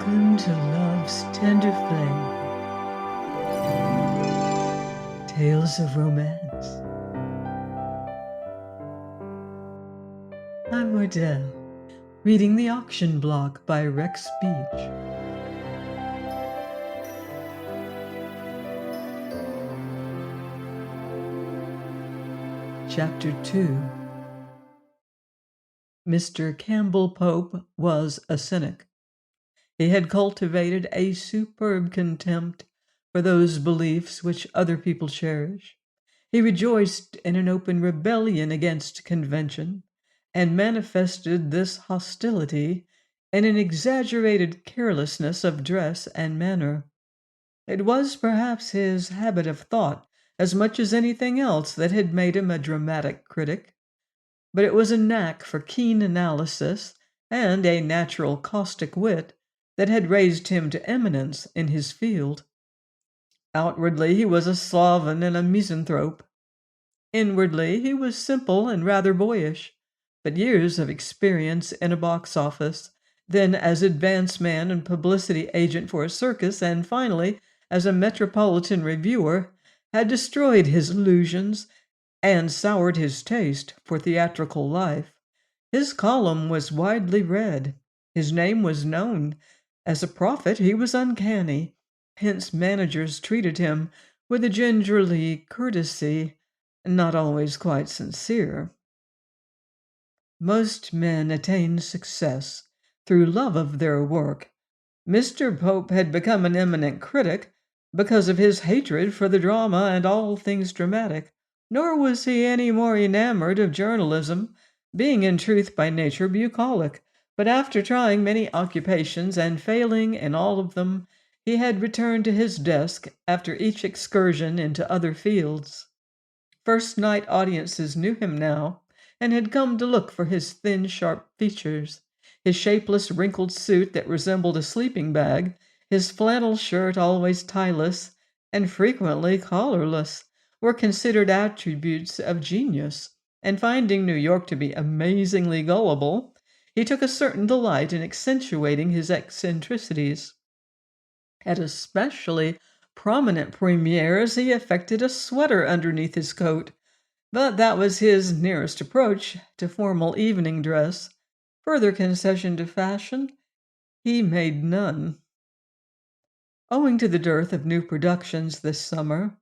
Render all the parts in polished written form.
Welcome to Love's Tender Flame, Tales of Romance. I'm Wardell, reading The Auction Block by Rex Beach. Chapter 2. Mr. Campbell Pope was a cynic. He had cultivated a superb contempt for those beliefs which other people cherish. He rejoiced in an open rebellion against convention, and manifested this hostility in an exaggerated carelessness of dress and manner. It was perhaps his habit of thought, as much as anything else, that had made him a dramatic critic, but it was a knack for keen analysis and a natural caustic wit that had raised him to eminence in his field. Outwardly he was a sloven and a misanthrope. Inwardly he was simple and rather boyish, but years of experience in a box office, then as advance man and publicity agent for a circus, and finally as a metropolitan reviewer, had destroyed his illusions and soured his taste for theatrical life. His column was widely read. His name was known. As a prophet, he was uncanny. Hence managers treated him with a gingerly courtesy, not always quite sincere. Most men attain success through love of their work. Mr. Pope had become an eminent critic because of his hatred for the drama and all things dramatic, nor was he any more enamored of journalism, being in truth by nature bucolic. But after trying many occupations and failing in all of them, he had returned to his desk after each excursion into other fields. First-night audiences knew him now, and had come to look for his thin, sharp features, his shapeless, wrinkled suit that resembled a sleeping bag, his flannel shirt always tieless and frequently collarless, were considered attributes of genius, and finding New York to be amazingly gullible, he took a certain delight in accentuating his eccentricities. At especially prominent premieres he affected a sweater underneath his coat, but that was his nearest approach to formal evening dress. Further concession to fashion he made none. Owing to the dearth of new productions this summer,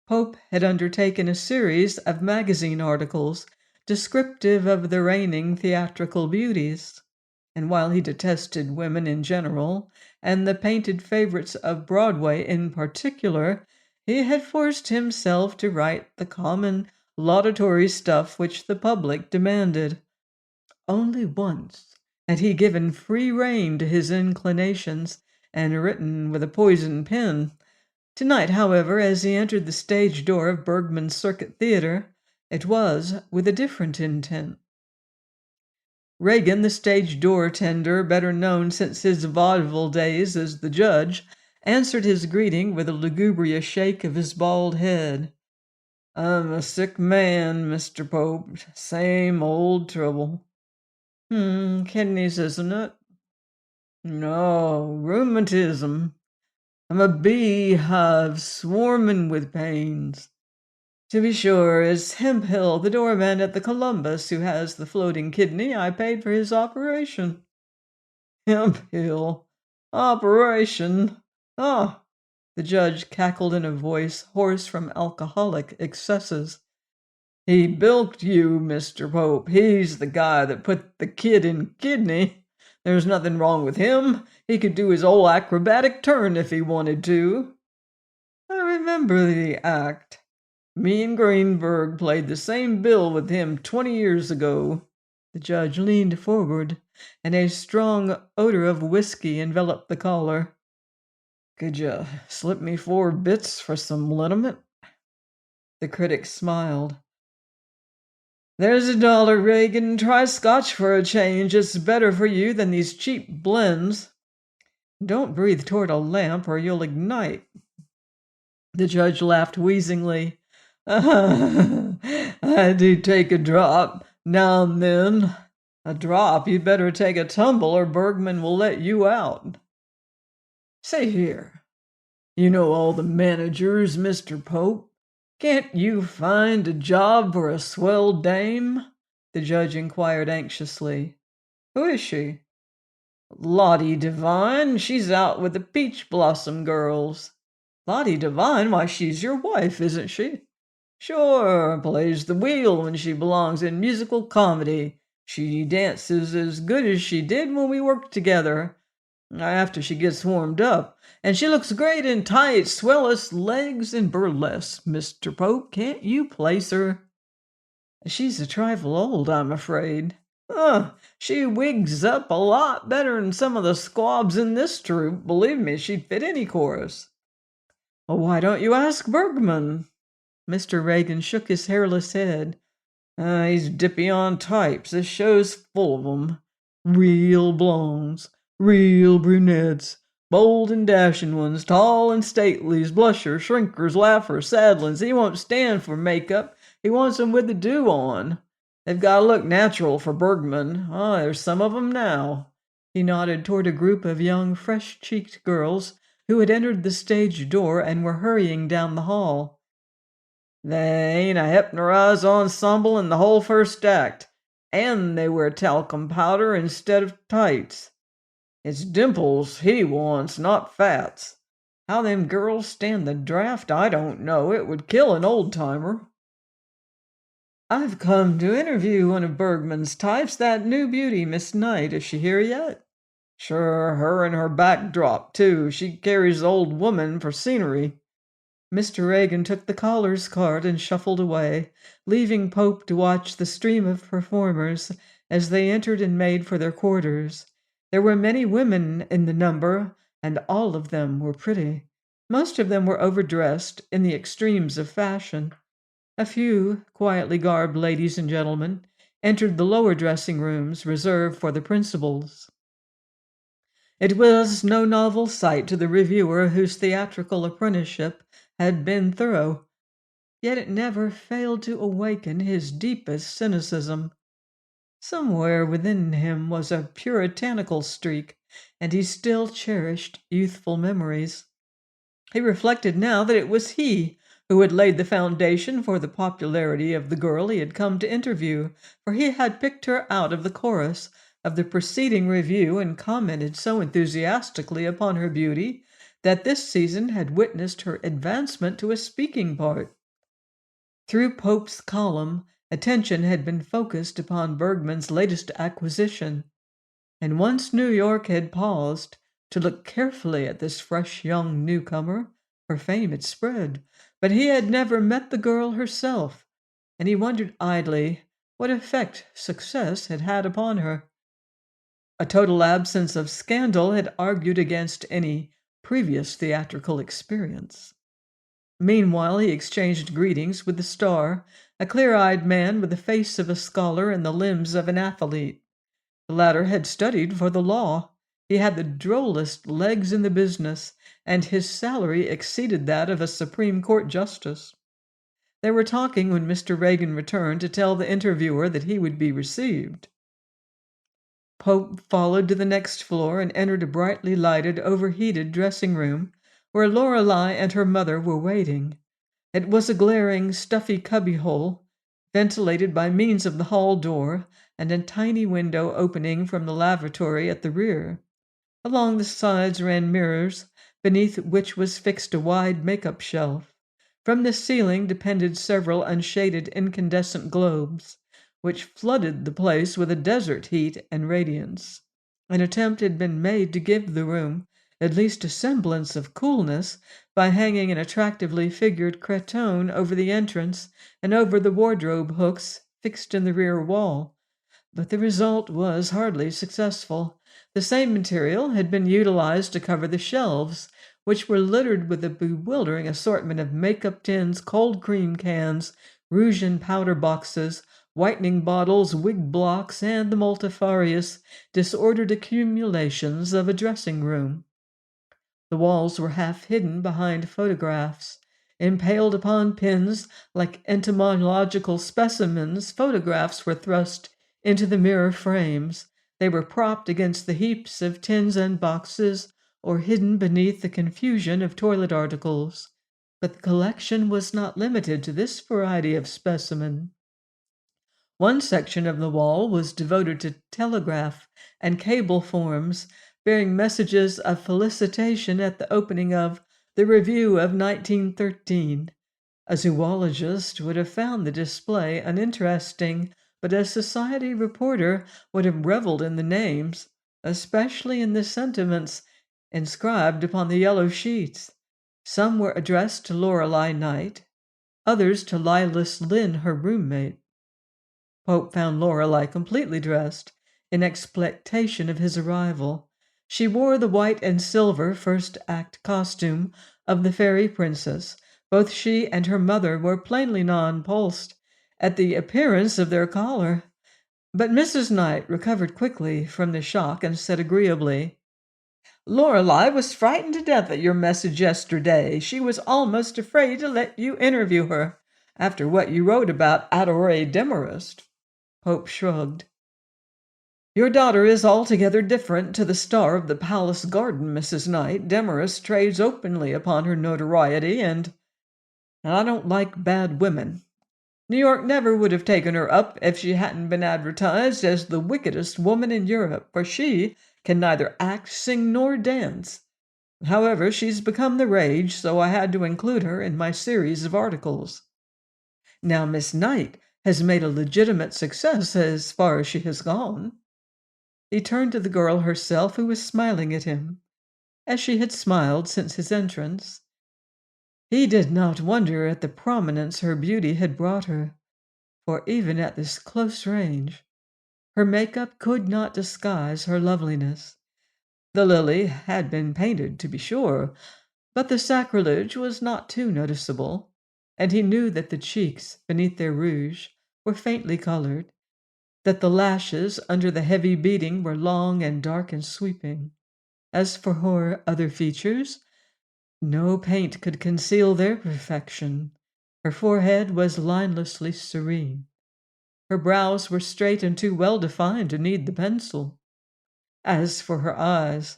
Pope had undertaken a series of magazine articles descriptive of the reigning theatrical beauties, and while he detested women in general, and the painted favorites of Broadway in particular, he had forced himself to write the common laudatory stuff which the public demanded. Only once had he given free rein to his inclinations and written with a poisoned pen. Tonight, however, as he entered the stage door of Bergman's Circuit Theater, it was with a different intent. Reagan, the stage door tender, better known since his vaudeville days as the judge, answered his greeting with a lugubrious shake of his bald head. "I'm a sick man, Mr. Pope. Same old trouble." Kidneys, isn't it?" "No, rheumatism. I'm a beehive swarming with pains." "To be sure, it's Hemphill, the doorman at the Columbus, who has the floating kidney. I paid for his operation." "Hemphill? Operation? Ah!" The judge cackled in a voice hoarse from alcoholic excesses. "He bilked you, Mr. Pope. He's the guy that put the kid in kidney. There's nothing wrong with him. He could do his old acrobatic turn if he wanted to." "I remember the act. Me and Greenberg played the same bill with him 20 years ago." The judge leaned forward, and a strong odor of whiskey enveloped the caller. "Could you slip me 4 bits for some liniment?" The critic smiled. "There's $1, Reagan. Try Scotch for a change. It's better for you than these cheap blends." "Don't breathe toward a lamp or you'll ignite." The judge laughed wheezingly. "I do take a drop now and then." "A drop? You'd better take a tumble or Bergman will let you out." Say here, you know all the managers, Mr. Pope. Can't you find a job for a swell dame? The judge inquired anxiously. Who is she? Lottie Devine. She's out with the Peach Blossom girls. Lottie Devine? Why, she's your wife, isn't she? Sure, plays the wheel when she belongs in musical comedy. She dances as good as she did when we worked together. After she gets warmed up. And she looks great in tights, swellest legs, and burlesque. Mr. Pope, can't you place her? She's a trifle old, I'm afraid. She wigs up a lot better than some of the squabs in this troupe. Believe me, she'd fit any chorus. Well, why don't you ask Bergman? Mr. Reagan shook his hairless head. He's dippy on types. This show's full of 'em. Real blondes, real brunettes, bold and dashing ones, tall and stately's, blushers, shrinkers, laughers, saddlings. He won't stand for makeup. He wants 'em with the dew on. They've got to look natural for Bergman. There's some of 'em now. He nodded toward a group of young, fresh-cheeked girls who had entered the stage door and were hurrying down the hall. They ain't a hypnorized ensemble in the whole first act, and they wear talcum powder instead of tights. It's dimples he wants, not fats. How them girls stand the draft, I don't know. It would kill an old-timer. I've come to interview one of Bergman's types, that new beauty, Miss Knight. Is she here yet? Sure, her and her backdrop, too. She carries the old woman for scenery. Mr. Reagan took the caller's card and shuffled away, leaving Pope to watch the stream of performers as they entered and made for their quarters. There were many women in the number, and all of them were pretty. Most of them were overdressed in the extremes of fashion. A few quietly garbed ladies and gentlemen entered the lower dressing rooms reserved for the principals. It was no novel sight to the reviewer whose theatrical apprenticeship had been thorough, yet it never failed to awaken his deepest cynicism. Somewhere within him was a puritanical streak, and he still cherished youthful memories. He reflected now that it was he who had laid the foundation for the popularity of the girl he had come to interview, for he had picked her out of the chorus of the preceding review and commented so enthusiastically upon her beauty that this season had witnessed her advancement to a speaking part. Through Pope's column, attention had been focused upon Bergman's latest acquisition, and once New York had paused to look carefully at this fresh young newcomer, her fame had spread, but he had never met the girl herself, and he wondered idly what effect success had had upon her. A total absence of scandal had argued against any previous theatrical experience. Meanwhile, he exchanged greetings with the star, a clear-eyed man with the face of a scholar and the limbs of an athlete. The latter had studied for the law. He had the drollest legs in the business, and his salary exceeded that of a Supreme Court justice. They were talking when Mr. Reagan returned to tell the interviewer that he would be received. Pope followed to the next floor and entered a brightly lighted, overheated dressing room where Lorelei and her mother were waiting. It was a glaring, stuffy cubbyhole, ventilated by means of the hall door and a tiny window opening from the lavatory at the rear. Along the sides ran mirrors, beneath which was fixed a wide makeup shelf. From the ceiling depended several unshaded incandescent globes, which flooded the place with a desert heat and radiance. An attempt had been made to give the room at least a semblance of coolness by hanging an attractively figured cretonne over the entrance and over the wardrobe hooks fixed in the rear wall, but the result was hardly successful. The same material had been utilized to cover the shelves, which were littered with a bewildering assortment of makeup tins, cold cream cans, rouge and powder boxes, whitening bottles, wig blocks, and the multifarious, disordered accumulations of a dressing room. The walls were half hidden behind photographs. Impaled upon pins like entomological specimens, photographs were thrust into the mirror frames. They were propped against the heaps of tins and boxes, or hidden beneath the confusion of toilet articles. But the collection was not limited to this variety of specimen. One section of the wall was devoted to telegraph and cable forms, bearing messages of felicitation at the opening of the Review of 1913. A zoologist would have found the display uninteresting, but a society reporter would have reveled in the names, especially in the sentiments inscribed upon the yellow sheets. Some were addressed to Lorelei Knight, others to Lilas Lynn, her roommate. Pope found Lorelei completely dressed, in expectation of his arrival. She wore the white and silver first act costume of the fairy princess. Both she and her mother were plainly nonplussed at the appearance of their caller. But Mrs. Knight recovered quickly from the shock and said agreeably, "Lorelei was frightened to death at your message yesterday. She was almost afraid to let you interview her, after what you wrote about Adore Demarest." Pope shrugged. "Your daughter is altogether different to the star of the palace garden, Mrs. Knight. Demarest trades openly upon her notoriety, and I don't like bad women. New York never would have taken her up if she hadn't been advertised as the wickedest woman in Europe, for she can neither act, sing, nor dance. However, she's become the rage, so I had to include her in my series of articles. Now, Miss Knight has made a legitimate success as far as she has gone." He turned to the girl herself, who was smiling at him, as she had smiled since his entrance. He did not wonder at the prominence her beauty had brought her, for even at this close range, her makeup could not disguise her loveliness. The lily had been painted, to be sure, but the sacrilege was not too noticeable, and he knew that the cheeks, beneath their rouge, were faintly colored, that the lashes under the heavy beading were long and dark and sweeping. As for her other features, no paint could conceal their perfection. Her forehead was linelessly serene. Her brows were straight and too well defined to need the pencil. As for her eyes,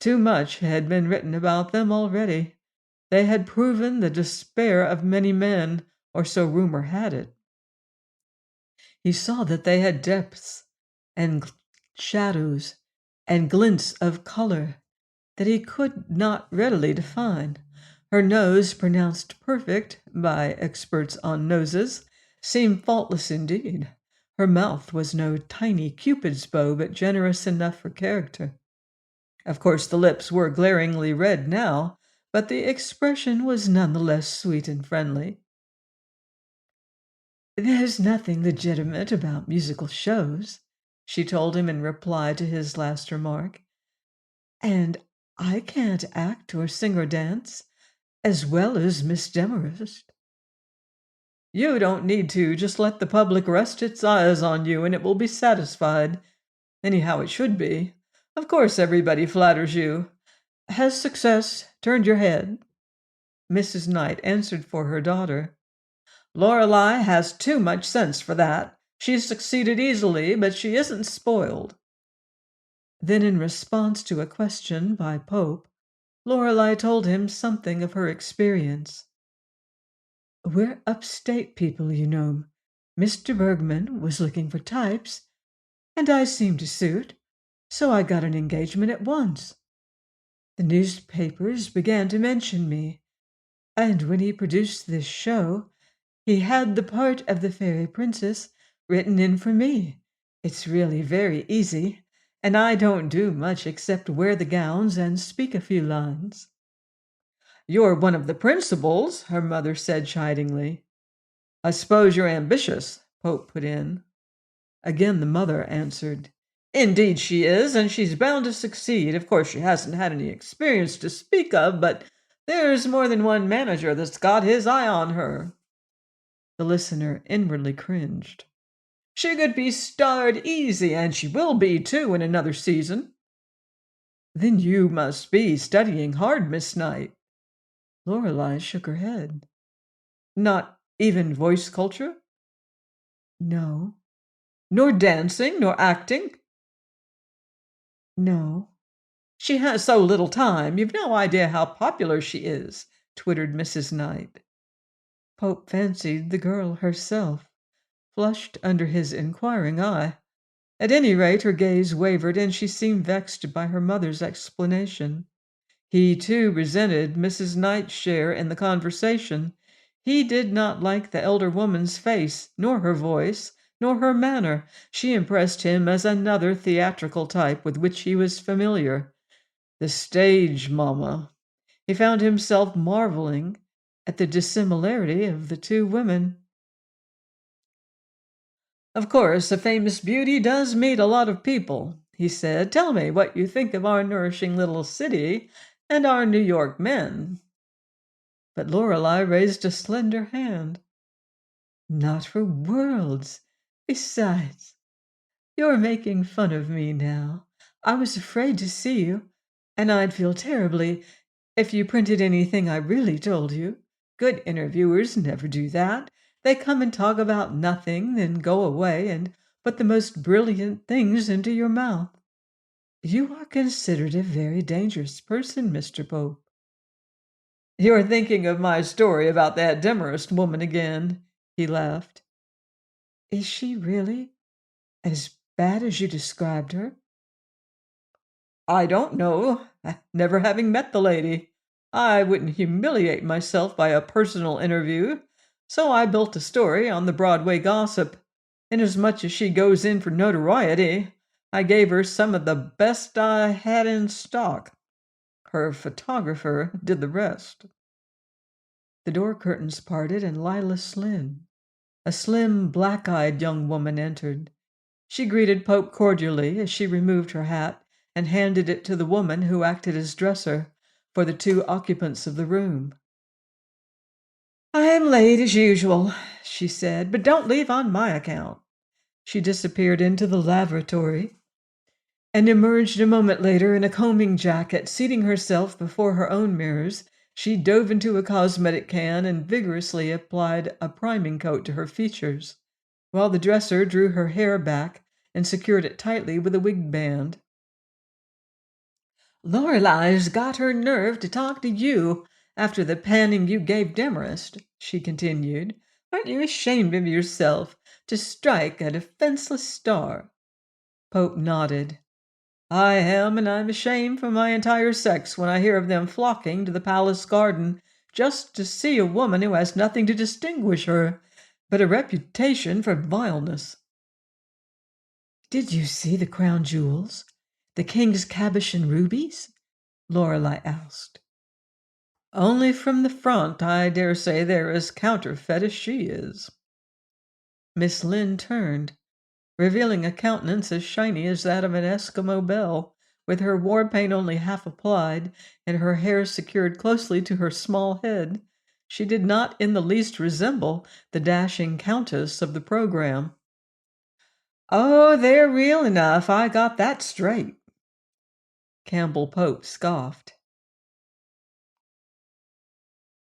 too much had been written about them already. They had proven the despair of many men, or so rumor had it. He saw that they had depths and shadows and glints of color that he could not readily define. Her nose, pronounced perfect by experts on noses, seemed faultless indeed. Her mouth was no tiny Cupid's bow, but generous enough for character. Of course, the lips were glaringly red now, but the expression was none the less sweet and friendly. "There's nothing legitimate about musical shows," she told him in reply to his last remark. "And I can't act or sing or dance as well as Miss Demarest." "You don't need to. Just let the public rest its eyes on you, and it will be satisfied. Anyhow, it should be. Of course, everybody flatters you. Has success turned your head?" Mrs. Knight answered for her daughter. "Lorelei has too much sense for that. She's succeeded easily, but she isn't spoiled." Then, in response to a question by Pope, Lorelei told him something of her experience. "We're upstate people, you know. Mr. Bergman was looking for types, and I seemed to suit, so I got an engagement at once. The newspapers began to mention me, and when he produced this show, he had the part of the fairy princess written in for me. It's really very easy, and I don't do much except wear the gowns and speak a few lines." "You're one of the principals," her mother said chidingly. "I suppose you're ambitious," Pope put in. Again the mother answered, "Indeed she is, and she's bound to succeed. Of course she hasn't had any experience to speak of, but there's more than one manager that's got his eye on her." The listener inwardly cringed. "She could be starred easy, and she will be, too, in another season." "Then you must be studying hard, Miss Knight." Lorelei shook her head. "Not even voice culture?" "No." "Nor dancing, nor acting?" "No." She has so little time. You've no idea how popular she is, twittered Mrs. Knight. Pope fancied the girl herself flushed under his inquiring eye. At any rate, her gaze wavered, and she seemed vexed by her mother's explanation. He, too, resented Mrs. Knight's share in the conversation. He did not like the elder woman's face, nor her voice, nor her manner. She impressed him as another theatrical type with which he was familiar. The stage mama. He found himself marveling at the dissimilarity of the two women. Of course, a famous beauty does meet a lot of people, he said. Tell me what you think of our nourishing little city and our New York men. But Lorelei raised a slender hand. Not for worlds. Besides, you're making fun of me now. I was afraid to see you, and I'd feel terribly if you printed anything I really told you. Good interviewers never do that. They come and talk about nothing, then go away and put the most brilliant things into your mouth. You are considered a very dangerous person, Mr. Pope. You're thinking of my story about that Demarest woman again, he laughed. Is she really as bad as you described her? I don't know, never having met the lady. I wouldn't humiliate myself by a personal interview, so I built a story on the Broadway gossip. Inasmuch as she goes in for notoriety, I gave her some of the best I had in stock. Her photographer did the rest. The door curtains parted, and Lila Slynn, a slim, black-eyed young woman, entered. She greeted Pope cordially as she removed her hat and handed it to the woman who acted as dresser for the two occupants of the room. I am late as usual, she said, but don't leave on my account. She disappeared into the lavatory and emerged a moment later in a combing jacket. Seating herself before her own mirrors, she dove into a cosmetic can and vigorously applied a priming coat to her features, while the dresser drew her hair back and secured it tightly with a wig band. Lorelei's got her nerve to talk to you after the panning you gave Demarest, she continued. Aren't you ashamed of yourself to strike a defenseless star? Pope nodded. I am, and I'm ashamed for my entire sex when I hear of them flocking to the palace garden just to see a woman who has nothing to distinguish her but a reputation for vileness. Did you see the crown jewels? The king's Cabochon rubies? Lorelei asked. Only from the front. I dare say they're as counterfeit as she is. Miss Lynn turned, revealing a countenance as shiny as that of an Eskimo belle, with her war paint only half applied and her hair secured closely to her small head. She did not in the least resemble the dashing countess of the program. Oh, they're real enough. I got that straight. Campbell Pope scoffed.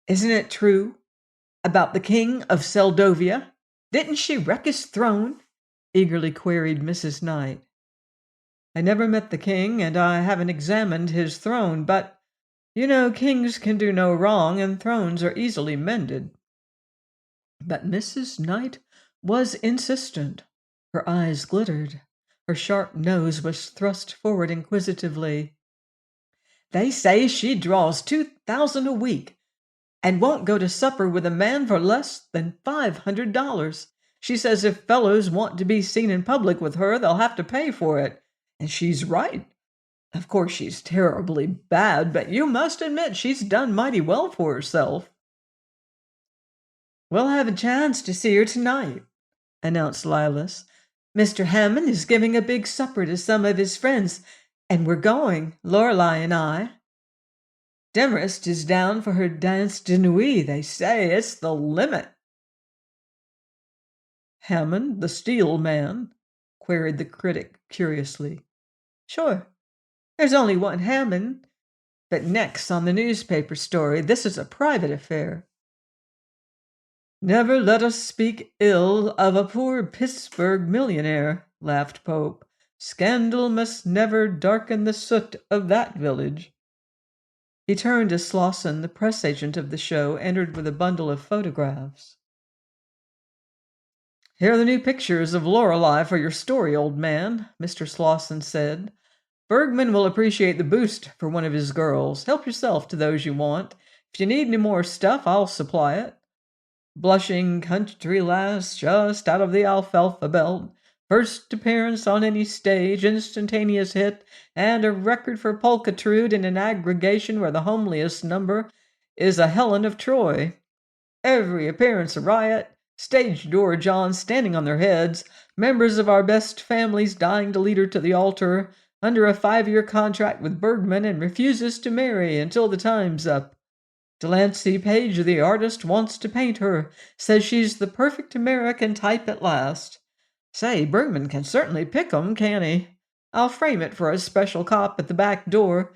Isn't it true about the king of Seldovia? Didn't she wreck his throne? Eagerly queried Mrs. Knight. I never met the king, and I haven't examined his throne, but you know kings can do no wrong, and thrones are easily mended. But Mrs. Knight was insistent. Her eyes glittered. Her sharp nose was thrust forward inquisitively. They say she draws 2,000 a week and won't go to supper with a man for less than $500. She says if fellows want to be seen in public with her, they'll have to pay for it. And she's right. Of course, she's terribly bad, but you must admit she's done mighty well for herself. We'll have a chance to see her tonight, announced Lilas. Mr. Hammond is giving a big supper to some of his friends, and we're going, Lorelei and I. Demarest is down for her dance de nuit, they say. It's the limit. Hammond, the steel man? Queried the critic curiously. Sure. There's only one Hammond. But next on the newspaper story, this is a private affair. Never let us speak ill of a poor Pittsburgh millionaire, laughed Pope, Scandal must never darken the soot of that village." He turned as Slosson, the press agent of the show, entered with a bundle of photographs. "Here are the new pictures of Lorelei for your story, old man," Mr. Slosson said. "Bergman will appreciate the boost for one of his girls. Help yourself to those you want. If you need any more stuff, I'll supply it. Blushing country lass just out of the alfalfa belt. First appearance on any stage, instantaneous hit, and a record for pulchritude in an aggregation where the homeliest number is a Helen of Troy. Every appearance a riot, stage door Johns standing on their heads, members of our best families dying to lead her to the altar, under a 5-year contract with Bergman and refuses to marry until the time's up. Delancey Page, the artist, wants to paint her, says she's the perfect American type at last. Say, Bergman can certainly pick 'em, can't he? I'll frame it for a special cop at the back door,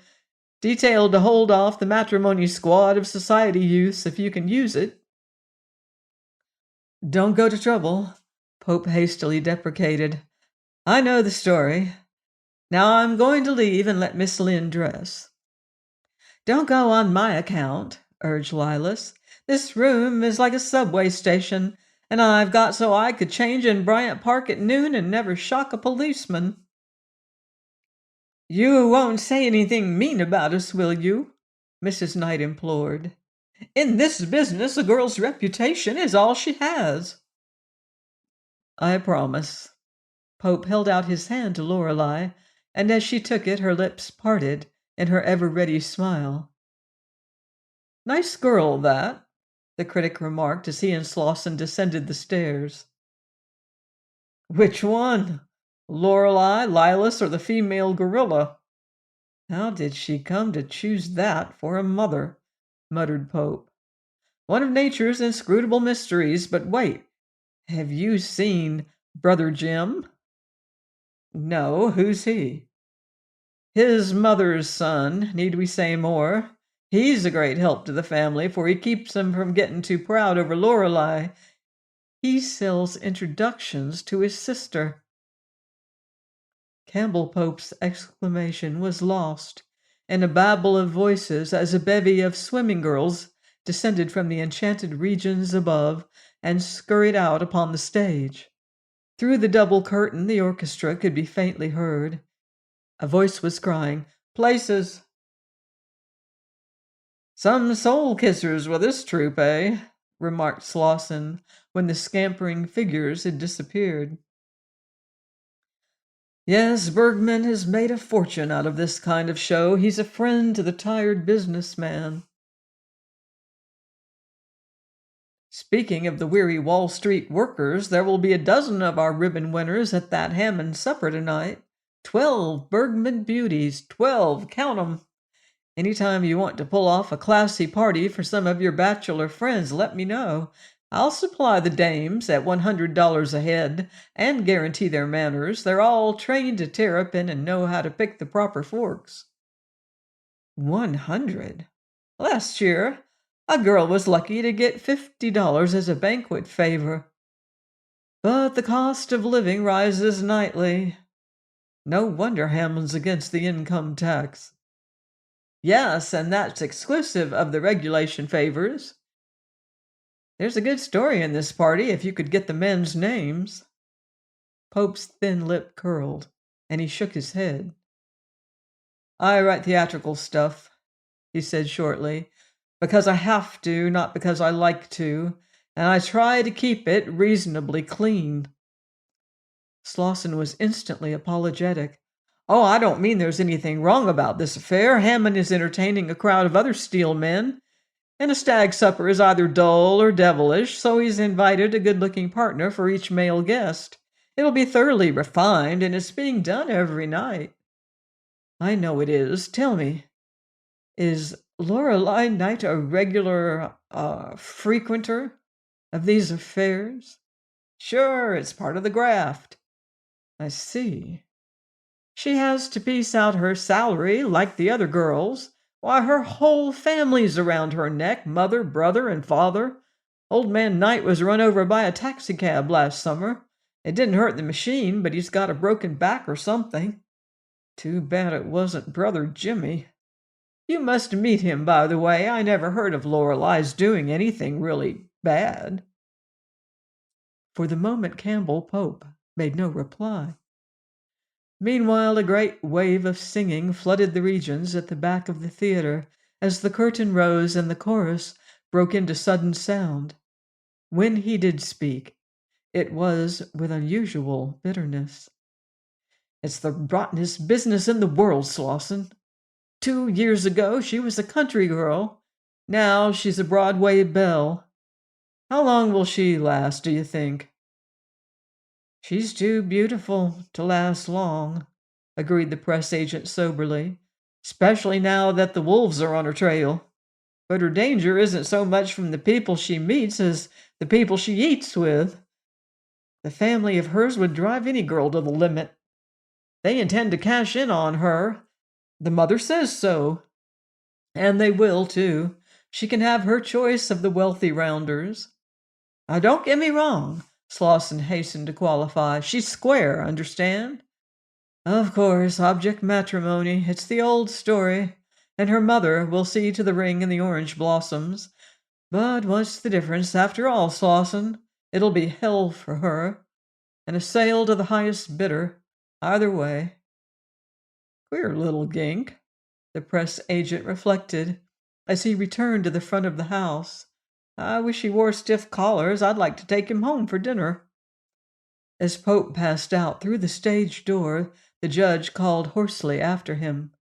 detailed to hold off the matrimony squad of society youths if you can use it." "Don't go to trouble," Pope hastily deprecated. "I know the story. Now I'm going to leave and let Miss Lynn dress." "Don't go on my account," urged Lilas. "This room is like a subway station, and I've got so I could change in Bryant Park at noon and never shock a policeman." "You won't say anything mean about us, will you?" Mrs. Knight implored. "In this business, a girl's reputation is all she has." "I promise." Pope held out his hand to Lorelei, and as she took it, her lips parted in her ever-ready smile. "Nice girl, that," the critic remarked as he and Slosson descended the stairs. "Which one? Lorelei, Lilas, or the female gorilla? How did she come to choose that for a mother?" muttered Pope. "One of nature's inscrutable mysteries. But wait, have you seen Brother Jim?" "No, who's he?" "His mother's son. Need we say more? He's a great help to the family, for he keeps them from getting too proud over Lorelei. He sells introductions to his sister." Campbell Pope's exclamation was lost in a babble of voices as a bevy of swimming girls descended from the enchanted regions above and scurried out upon the stage. Through the double curtain the orchestra could be faintly heard. A voice was crying, "Places!" "Some soul-kissers with this troupe, eh?" remarked Slosson when the scampering figures had disappeared. "Yes, Bergman has made a fortune out of this kind of show. He's a friend to the tired businessman." "Speaking of the weary Wall Street workers, there will be a dozen of our ribbon winners at that Hammond supper tonight. 12 Bergman beauties. 12, count 'em. Anytime you want to pull off a classy party for some of your bachelor friends, let me know. I'll supply the dames at $100 a head and guarantee their manners. They're all trained to terrapin and know how to pick the proper forks." 100? Last year, a girl was lucky to get $50 as a banquet favor. But the cost of living rises nightly. No wonder Hammond's against the income tax. "Yes, and that's exclusive of the regulation favors." "There's a good story in this party if you could get the men's names." Pope's thin lip curled, and he shook his head. "I write theatrical stuff," he said shortly, "because I have to, not because I like to, and I try to keep it reasonably clean." Slosson was instantly apologetic. "Oh, I don't mean there's anything wrong about this affair. Hammond is entertaining a crowd of other steel men, and a stag supper is either dull or devilish, so he's invited a good-looking partner for each male guest. It'll be thoroughly refined, and it's being done every night." "I know it is. Tell me, is Lorelei Knight a regular, frequenter of these affairs?" "Sure, it's part of the graft." "I see. She has to piece out her salary like the other girls. Why, her whole family's around her neck, mother, brother, and father. Old man Knight was run over by a taxicab last summer, It didn't hurt the machine, but he's got a broken back or something. Too bad it wasn't Brother Jimmy. You must meet him, by the way. I never heard of Lorelei's doing anything really bad." For the moment Campbell Pope made no reply. Meanwhile, a great wave of singing flooded the regions at the back of the theater as the curtain rose and the chorus broke into sudden sound. When he did speak, it was with unusual bitterness. "It's the rottenest business in the world, Slauson. 2 years ago she was a country girl. Now she's a Broadway belle. How long will she last, do you think?" "She's too beautiful to last long," agreed the press agent soberly, "especially now that the wolves are on her trail. But her danger isn't so much from the people she meets as the people she eats with. The family of hers would drive any girl to the limit. They intend to cash in on her. The mother says so. And they will, too. She can have her choice of the wealthy rounders. Don't get me wrong," Slauson hastened to qualify. "She's square, understand? Of course, object matrimony. It's the old story. And her mother will see to the ring and the orange blossoms. But what's the difference? After all, Slauson, it'll be hell for her. And a sale to the highest bidder. Either way." "Queer little gink," the press agent reflected as he returned to the front of the house. "I wish he wore stiff collars. I'd like to take him home for dinner." As Pope passed out through the stage door, the judge called hoarsely after him.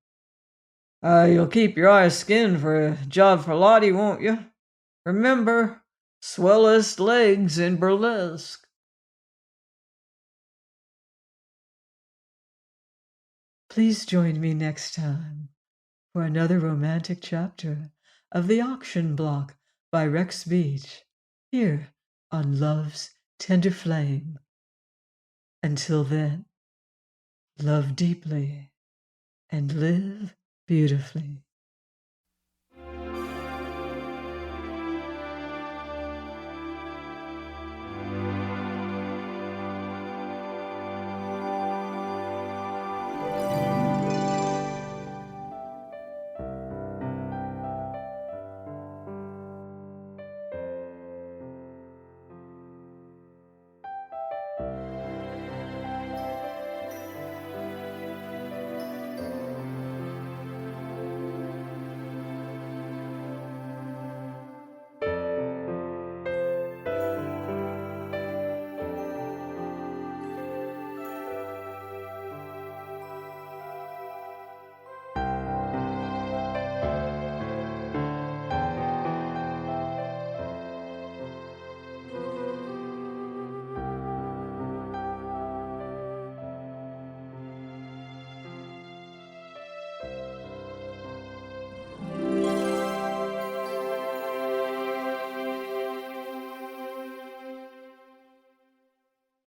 "You'll keep your eyes skinned for a job for Lottie, won't you? Remember, swellest legs in burlesque." Please join me next time for another romantic chapter of The Auction Block by Rex Beach, here on Love's Tender Flame. Until then, love deeply and live beautifully.